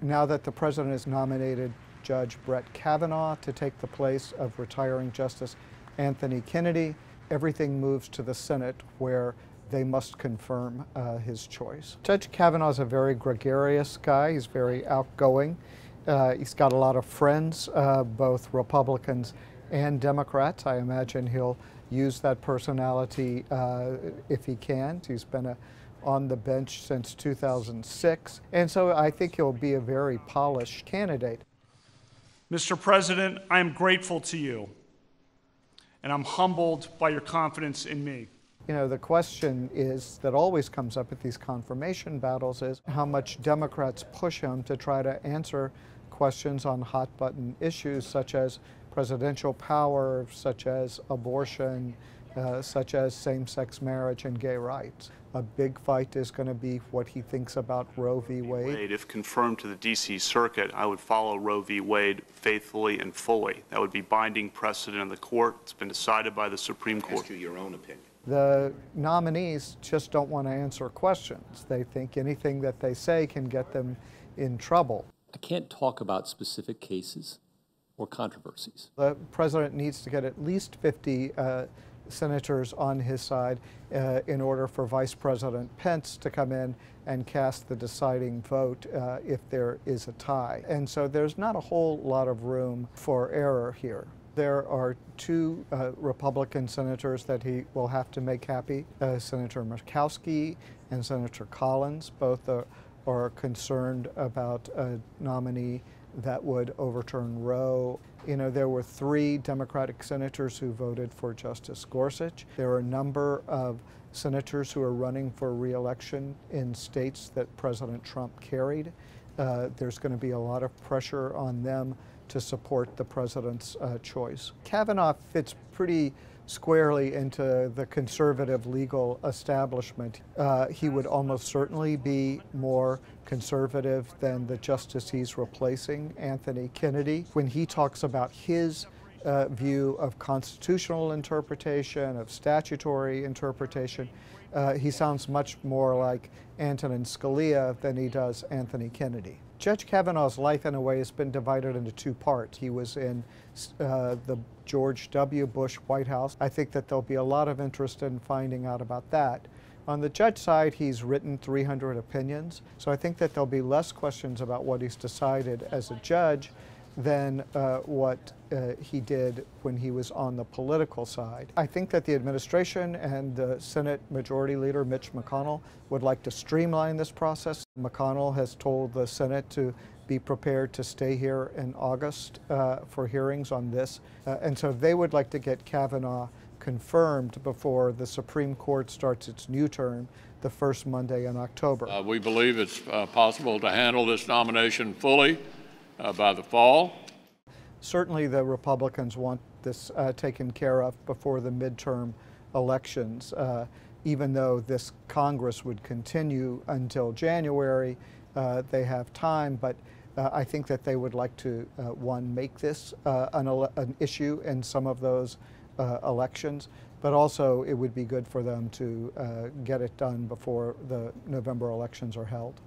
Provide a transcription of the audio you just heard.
Now that the president has nominated Judge Brett Kavanaugh to take the place of retiring Justice Anthony Kennedy, everything moves to the Senate, where they must confirm his choice. Judge Kavanaugh is a very gregarious guy. He's very outgoing. He's got a lot of friends, both Republicans and Democrats. I imagine he'll use that personality if he can. He's been on the bench since 2006, and so I think he'll be a very polished candidate. Mr. President, I am grateful to you, and I'm humbled by your confidence in me. You know, the question is that always comes up at these confirmation battles is how much Democrats push him to try to answer questions on hot-button issues such as presidential power, such as abortion, such as same-sex marriage and gay rights. A big fight is going to be what he thinks about Roe v. Wade. If confirmed to the D.C. Circuit, I would follow Roe v. Wade faithfully and fully. That would be binding precedent in the court. It's been decided by the Supreme Court. Ask you your own opinion. The nominees just don't want to answer questions. They think anything that they say can get them in trouble. I can't talk about specific cases or controversies. The president needs to get at least 50 senators on his side in order for Vice President Pence to come in and cast the deciding vote if there is a tie. And so there's not a whole lot of room for error here. There are two Republican senators that he will have to make happy, Senator Murkowski and Senator Collins. Both are concerned about a nominee that would overturn Roe. You know, there were 3 Democratic senators who voted for Justice Gorsuch. There are a number of senators who are running for re-election in states that President Trump carried. There's going to be a lot of pressure on them to support the president's choice. Kavanaugh fits pretty squarely into the conservative legal establishment. He would almost certainly be more conservative than the justice he's replacing, Anthony Kennedy. When he talks about his view of constitutional interpretation, of statutory interpretation, he sounds much more like Antonin Scalia than he does Anthony Kennedy. Judge Kavanaugh's life, in a way, has been divided into 2 parts. He was in the George W. Bush White House. I think that there'll be a lot of interest in finding out about that. On the judge side, he's written 300 opinions, so I think that there'll be less questions about what he's decided as a judge than what he did when he was on the political side. I think that the administration and the Senate Majority Leader Mitch McConnell would like to streamline this process. McConnell has told the Senate to be prepared to stay here in August for hearings on this, and so they would like to get Kavanaugh confirmed before the Supreme Court starts its new term the first Monday in October. We believe it's possible to handle this nomination fully by the fall. Certainly the Republicans want this taken care of before the midterm elections. Even though this Congress would continue until January, they have time, but I think that they would like to, one, make this an issue in some of those elections, but also it would be good for them to get it done before the November elections are held.